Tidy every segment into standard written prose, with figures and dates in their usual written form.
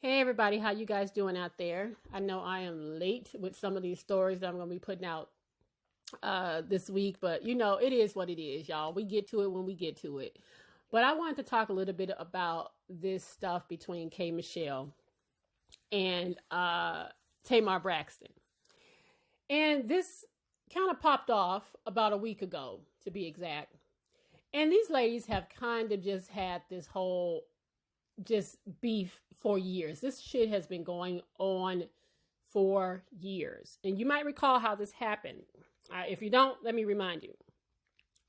Hey everybody, how you guys doing out there? I know I am late with some of these stories that I'm going to be putting out this week, but it is what it is, y'all. We get to it when we get to it. But I wanted to talk a little bit about this stuff between K.Michelle and Tamar Braxton. And this kind of popped off about a week ago, to be exact. And these ladies have kind of just had this whole just beef for years. This shit has been going on for years. And you might recall how this happened. If you don't, let me remind you.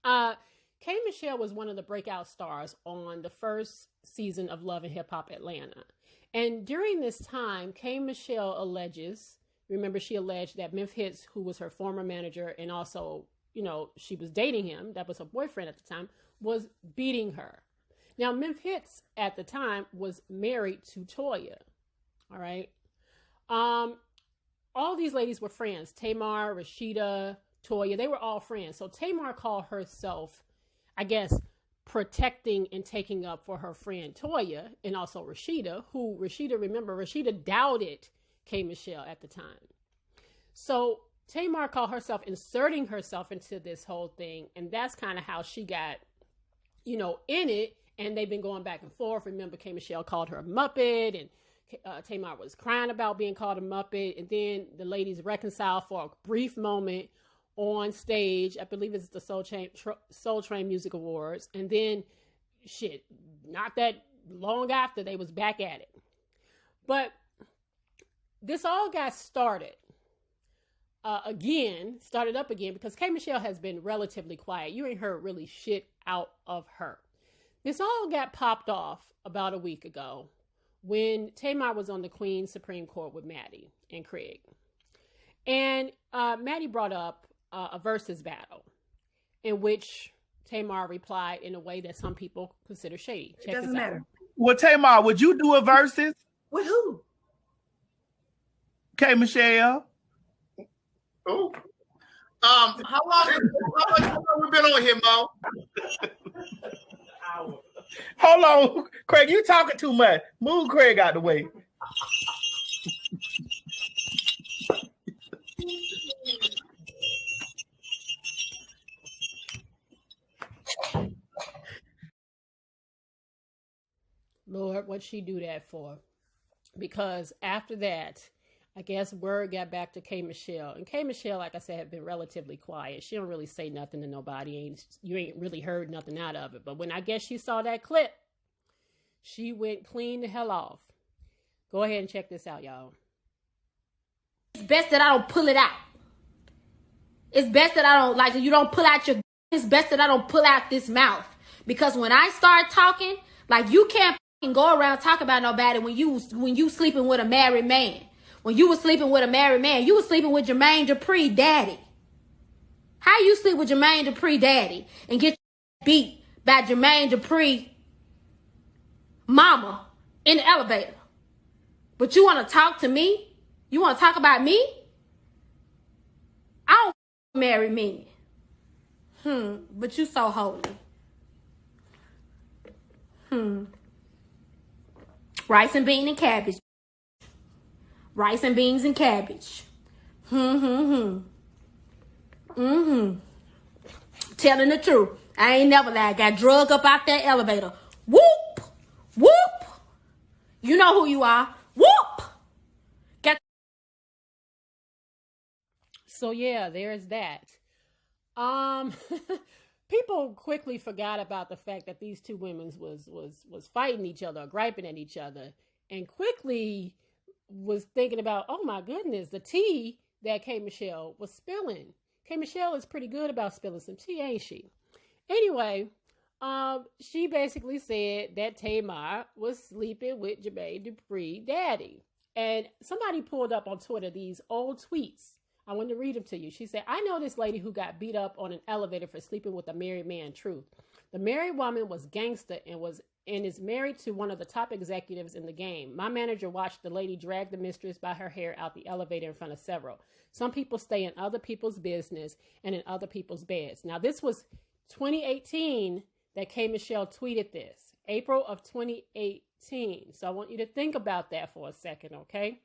K.Michelle was one of the breakout stars on the first season of Love and Hip Hop Atlanta. And during this time, K.Michelle remember she alleged that Memphis, who was her former manager and also, she was dating him, that was her boyfriend at the time, was beating her. Now, Memphis at the time was married to Toya. All right. All these ladies were friends. Tamar, Rashida, Toya, they were all friends. So Tamar called herself, I guess, protecting and taking up for her friend Toya and also Rashida, Rashida doubted K.Michelle at the time. So Tamar called herself inserting herself into this whole thing. And that's kind of how she got, in it. And they've been going back and forth. Remember, K.Michelle called her a Muppet, and Tamar was crying about being called a Muppet. And then the ladies reconciled for a brief moment on stage. I believe it's the Soul Train Music Awards. And then, not that long after, they was back at it. But this all got started up again, because K.Michelle has been relatively quiet. You ain't heard really shit out of her. This all got popped off about a week ago when Tamar was on the Queen's Supreme Court with Maddie and Craig. And Maddie brought up a versus battle in which Tamar replied in a way that some people consider shady. It doesn't matter. Well, Tamar, would you do a versus? With who? K.Michelle. Oh. How long have we been on here, Mo? Hold on, Craig, you talking too much. Move Craig out the way. Lord, what'd she do that for? Because after that, I guess word got back to K.Michelle. And K.Michelle, like I said, had been relatively quiet. She don't really say nothing to nobody. You ain't really heard nothing out of it. But when I guess she saw that clip, she went clean the hell off. Go ahead and check this out, y'all. It's best that I don't pull it out. It's best that I don't, you don't pull out your... It's best that I don't pull out this mouth. Because when I start talking, you can't go around talking about nobody when you sleeping with a married man. When you was sleeping with a married man, you was sleeping with Jermaine Dupri daddy. How you sleep with Jermaine Dupri daddy and get beat by Jermaine Dupri mama in the elevator? But you want to talk to me? You want to talk about me? I don't marry men. But you so holy. Rice and bean and cabbage. Rice and beans and cabbage. Telling the truth. I ain't never lied. Got drugged up out that elevator. Whoop! Whoop! You know who you are. Whoop! So yeah, there's that. People quickly forgot about the fact that these two women was fighting each other, griping at each other, and quickly was thinking about, oh my goodness, the tea that K.Michelle was spilling. K.Michelle is pretty good about spilling some tea, ain't she? Anyway, she basically said that Tamar was sleeping with Jermaine Dupri daddy. And somebody pulled up on Twitter these old tweets. I want to read them to you. She said, I know this lady who got beat up on an elevator for sleeping with a married man. Truth. The married woman was gangster and is married to one of the top executives in the game. My manager watched the lady drag the mistress by her hair out the elevator in front of several. Some people stay in other people's business and in other people's beds. Now, this was 2018 that K.Michelle tweeted this. April of 2018. So I want you to think about that for a second, okay?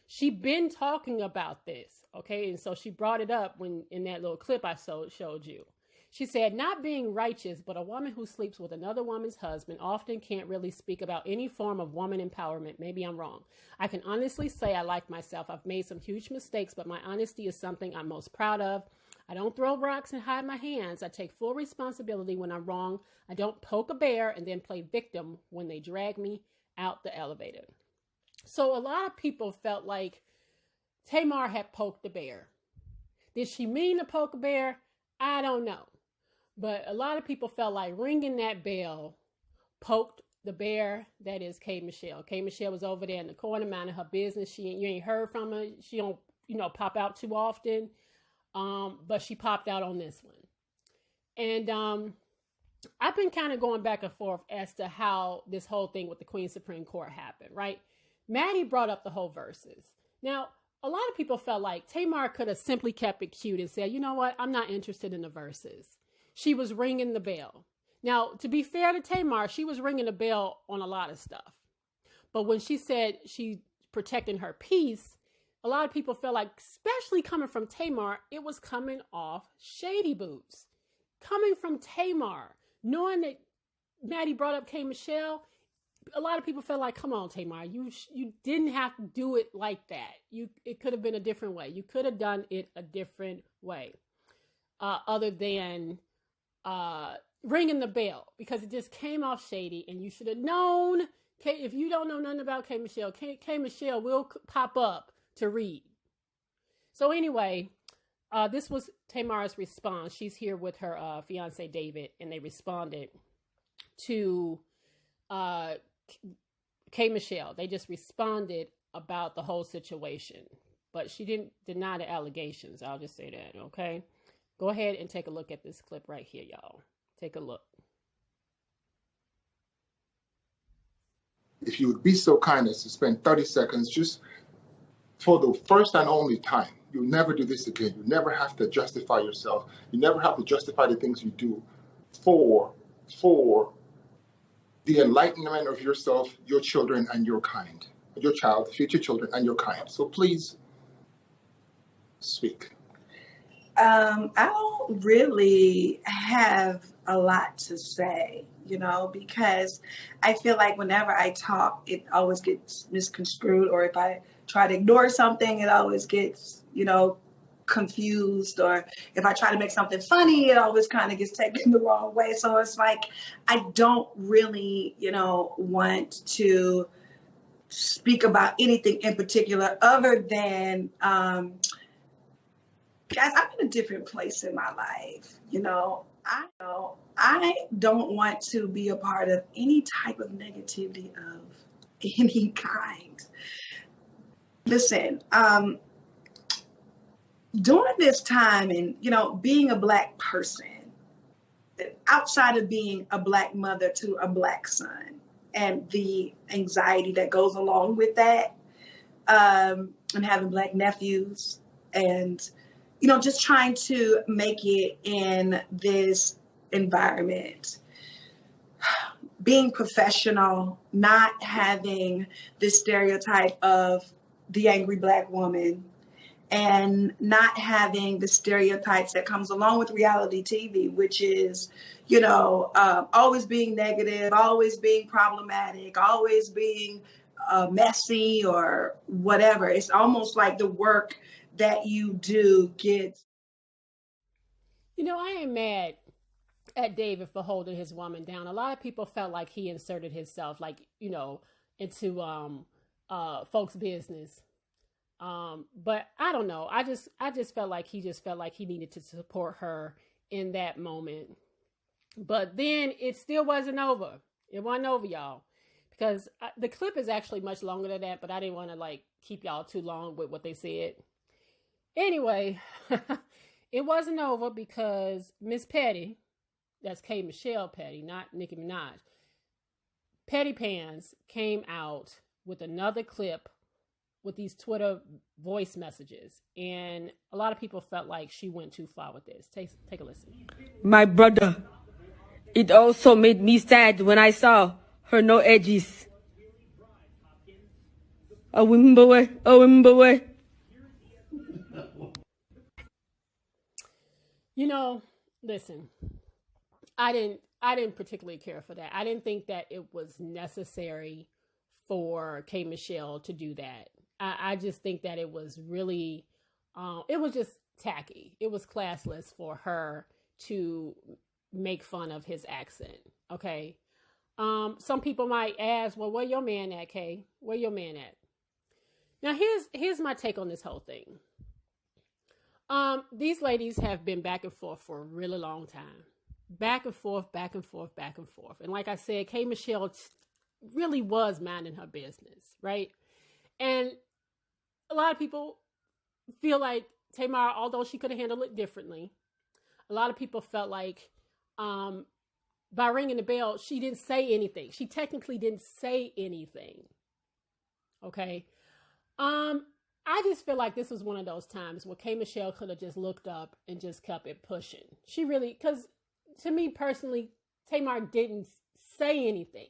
She been talking about this, okay? And so she brought it up when in that little clip I showed you. She said, not being righteous, but a woman who sleeps with another woman's husband often can't really speak about any form of woman empowerment. Maybe I'm wrong. I can honestly say I like myself. I've made some huge mistakes, but my honesty is something I'm most proud of. I don't throw rocks and hide my hands. I take full responsibility when I'm wrong. I don't poke a bear and then play victim when they drag me out the elevator. So a lot of people felt like Tamar had poked the bear. Did she mean to poke a bear? I don't know. But a lot of people felt like ringing that bell poked the bear that is K.Michelle. K.Michelle was over there in the corner minding her business. You ain't heard from her. She don't, pop out too often. But she popped out on this one. And I've been kind of going back and forth as to how this whole thing with the Queen Supreme Court happened, right? Maddie brought up the whole verses. Now, a lot of people felt like Tamar could have simply kept it cute and said, you know what? I'm not interested in the verses. She was ringing the bell. Now, to be fair to Tamar, she was ringing the bell on a lot of stuff. But when she said she protecting her peace, a lot of people felt like, especially coming from Tamar, it was coming off shady boots. Coming from Tamar, knowing that Maddie brought up K.Michelle, a lot of people felt like, come on, Tamar, you didn't have to do it like that. It could have been a different way. You could have done it a different way, other than ringing the bell, because it just came off shady, and you should have known. If you don't know nothing about K.Michelle, K.Michelle will pop up to read. So anyway, this was Tamar's response. She's here with her fiance David, and they responded to K.Michelle. They just responded about the whole situation, but she didn't deny the allegations. I'll just say that, okay? Go ahead and take a look at this clip right here, y'all. Take a look. If you would be so kind as to spend 30 seconds just for the first and only time. You'll never do this again. You never have to justify yourself. You never have to justify the things you do for the enlightenment of yourself, your children, and your kind. Your child, future children, and your kind. So please speak. I don't really have a lot to say, because I feel like whenever I talk, it always gets misconstrued, or if I try to ignore something, it always gets, confused, or if I try to make something funny, it always kind of gets taken the wrong way. So it's like, I don't really, want to speak about anything in particular other than, guys, I'm in a different place in my life. I don't want to be a part of any type of negativity of any kind. Listen, during this time and, being a Black person, outside of being a Black mother to a Black son and the anxiety that goes along with that, and having Black nephews and, just trying to make it in this environment, being professional, not having this stereotype of the angry Black woman, and not having the stereotypes that comes along with reality TV, which is, always being negative, always being problematic, always being messy or whatever. It's almost like the work that you do gets. I ain't mad at David for holding his woman down. A lot of people felt like he inserted himself, into folks' business. But I don't know. I just felt like he needed to support her in that moment. But then it still wasn't over. It wasn't over, y'all, because the clip is actually much longer than that, but I didn't want to keep y'all too long with what they said. Anyway, it wasn't over because Miss Petty, that's K.Michelle Petty, not Nicki Minaj, Petty Pants came out with another clip with these Twitter voice messages. And a lot of people felt like she went too far with this. Take a listen. My brother, it also made me sad when I saw her no edges. A wimboe. You know, listen, I didn't particularly care for that. I didn't think that it was necessary for K.Michelle to do that. I just think that it was really, it was just tacky. It was classless for her to make fun of his accent. Okay. Some people might ask, well, where your man at, Kay? Where your man at? Now, here's my take on this whole thing. These ladies have been back and forth for a really long time. Back and forth, back and forth, back and forth. And like I said, K.Michelle really was minding her business, right? And a lot of people feel like Tamar, although she could have handled it differently, a lot of people felt like by ringing the bell, she didn't say anything. She technically didn't say anything. Okay? I just feel like this was one of those times where K.Michelle could have just looked up and just kept it pushing. She really, because to me personally, Tamar didn't say anything.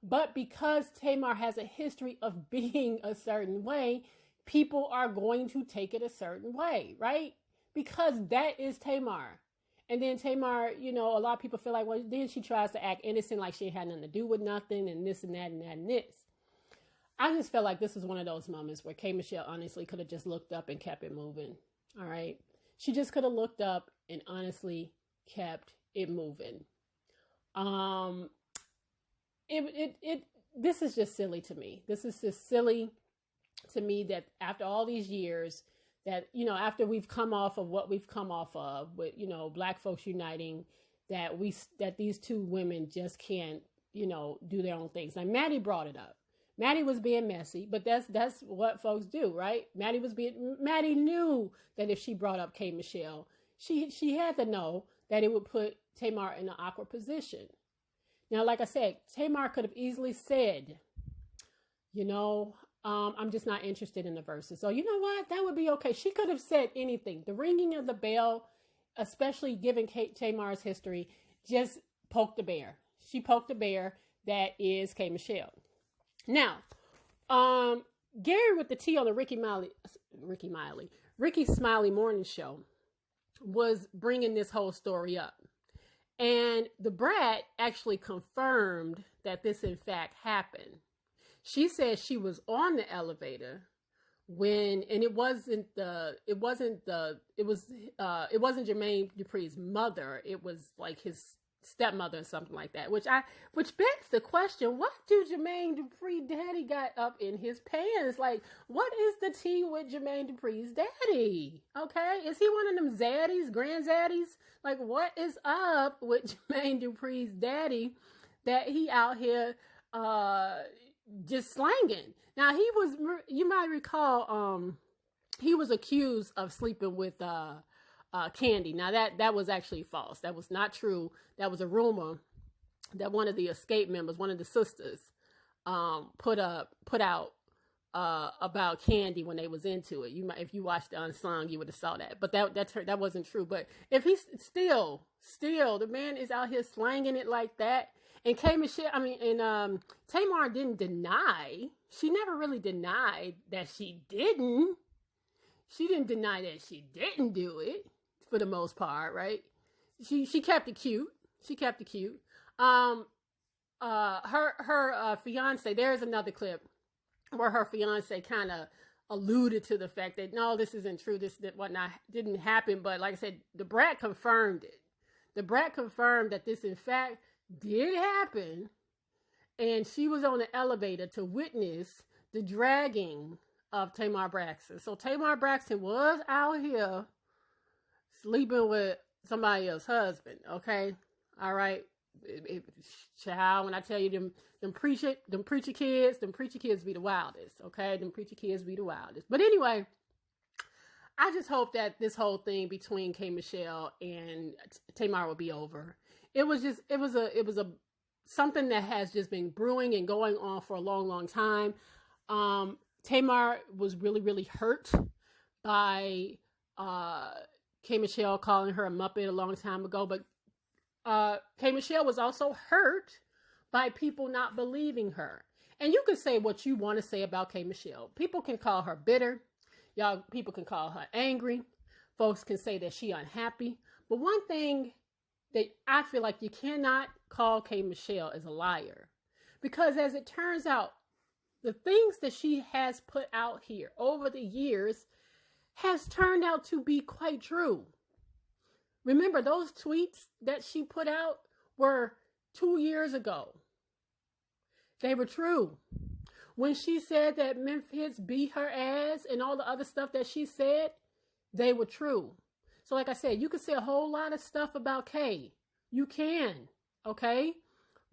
But because Tamar has a history of being a certain way, people are going to take it a certain way, right? Because that is Tamar. And then Tamar, you know, a lot of people feel like, well, then she tries to act innocent, like she had nothing to do with nothing, and this and that and that and this. I just felt like this was one of those moments where K.Michelle honestly could have just looked up and kept it moving. All right. She just could have looked up and honestly kept it moving. This is just silly to me. This is just silly to me that after all these years that, you know, after we've come off of what we've come off of with, you know, Black folks uniting, that these two women just can't, you know, do their own things. Now, Maddie brought it up. Maddie was being messy, but that's what folks do, right? Maddie knew that if she brought up K.Michelle, she had to know that it would put Tamar in an awkward position. Now, like I said, Tamar could have easily said, you know, I'm just not interested in the verses. So you know what? That would be okay. She could have said anything. The ringing of the bell, especially given Tamar's history, just poked the bear. She poked the bear that is K.Michelle. Now, Gary with the T on the Ricky Smiley morning show was bringing this whole story up. And the brat actually confirmed that this in fact happened. She said she was on the elevator when, and it wasn't Jermaine Dupri's mother. It was like his stepmother or something like that, which begs the question, what do Jermaine Dupri daddy got up in his pants? Like, what is the tea with Jermaine Dupri's daddy? Okay, is he one of them zaddies, grandzaddies? Like, what is up with Jermaine Dupri's daddy that he out here just slanging? Now, he was, you might recall, he was accused of sleeping with Candy. Now that was actually false. That was not true. That was a rumor that one of the escape members, one of the sisters, put out about Candy when they was into it. If you watched the Unsung, you would have saw that. But that wasn't true. But if he's still the man is out here slanging it like that. And K.Michelle, Tamar didn't deny. She never really denied that she didn't. She didn't deny that she didn't do it. For the most part, right? She kept it cute. Her fiance, there's another clip where her fiance kind of alluded to the fact that no, this isn't true. This whatnot didn't happen. But like I said, the brat confirmed it. The brat confirmed that this in fact did happen, and she was on the elevator to witness the dragging of Tamar Braxton. So Tamar Braxton was out here sleeping with somebody else's husband, okay? All right? Child, when I tell you them preacher kids be the wildest, okay? Them preacher kids be the wildest. But anyway, I just hope that this whole thing between K.Michelle and Tamar will be over. It was a something that has just been brewing and going on for a long, long time. Tamar was really, really hurt by K.Michelle calling her a Muppet a long time ago, but K.Michelle was also hurt by people not believing her. And you can say what you want to say about K.Michelle. People can call her bitter. People can call her angry. Folks can say that she unhappy. But one thing that I feel like you cannot call K.Michelle is a liar. Because as it turns out, the things that she has put out here over the years has turned out to be quite true. Remember, those tweets that she put out were 2 years ago. They were true. When she said that Memphis beat her ass and all the other stuff that she said, they were true. So like I said, you can say a whole lot of stuff about Kay. You can, okay?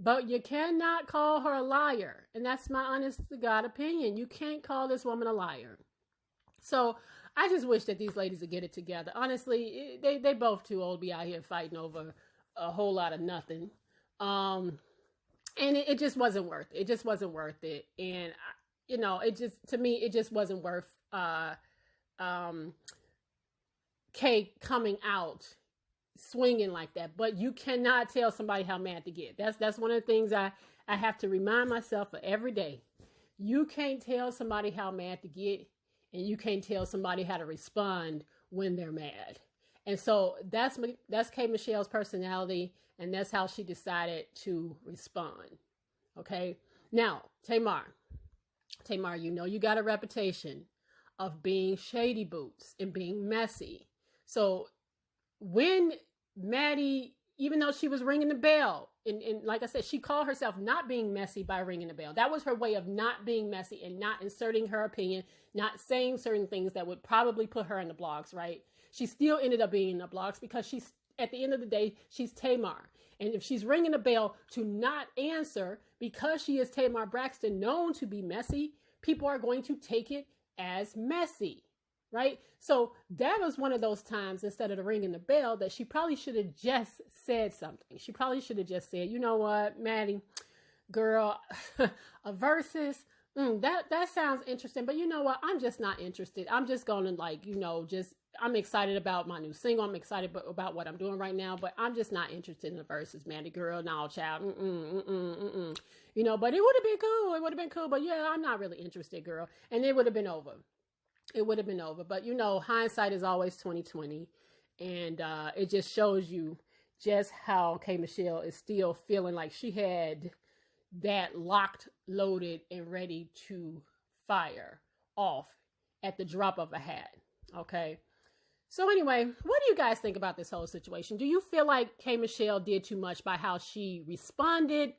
But you cannot call her a liar. And that's my honest to God opinion. You can't call this woman a liar. So I just wish that these ladies would get it together. Honestly, they both too old to be out here fighting over a whole lot of nothing. And it just wasn't worth it. It just wasn't worth it. And, to me, it just wasn't worth Kay coming out swinging like that. But you cannot tell somebody how mad to get. That's one of the things I have to remind myself of every day. You can't tell somebody how mad to get, and you can't tell somebody how to respond when they're mad. And so that's K.Michelle's personality, and that's how she decided to respond. Okay? Now, Tamar, you got a reputation of being shady boots and being messy. So when Maddie, even though she was ringing the bell, and like I said, she called herself not being messy by ringing the bell. That was her way of not being messy and not inserting her opinion, not saying certain things that would probably put her in the blogs, right? She still ended up being in the blogs because she's, at the end of the day, she's Tamar. And if she's ringing the bell to not answer because she is Tamar Braxton, known to be messy, people are going to take it as messy, right? So that was one of those times, instead of ringing the bell, that she probably should have just said something. She probably should have just said, you know what, Maddie, girl, a versus, that sounds interesting, but you know what? I'm just not interested. I'm just going to I'm excited about my new single. I'm excited about what I'm doing right now, but I'm just not interested in the verses, Maddie, girl, no, child, but it would have been cool. It would have been cool, but yeah, I'm not really interested, girl. And it would have been over. It would have been over. But hindsight is always 20/20. And it just shows you just how K.Michelle is still feeling like she had that locked, loaded, and ready to fire off at the drop of a hat. Okay. So anyway, what do you guys think about this whole situation? Do you feel like K.Michelle did too much by how she responded?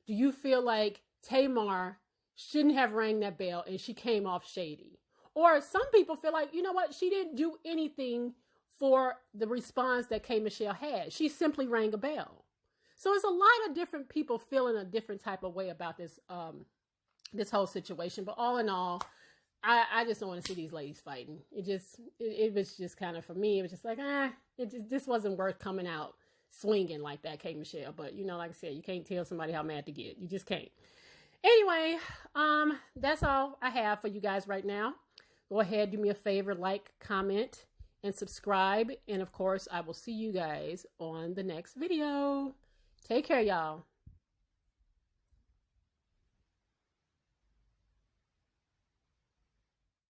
Do you feel like Tamar shouldn't have rang that bell and she came off shady? Or some people feel like, you know what, she didn't do anything for the response that K.Michelle had. She simply rang a bell. So it's a lot of different people feeling a different type of way about this this whole situation. But all in all, I just don't want to see these ladies fighting. It was just kind of, for me, it was just like, this wasn't worth coming out swinging like that, K.Michelle. But, like I said, you can't tell somebody how mad to get. You just can't. Anyway, that's all I have for you guys right now. Go ahead, do me a favor, like, comment, and subscribe. And of course, I will see you guys on the next video. Take care, y'all.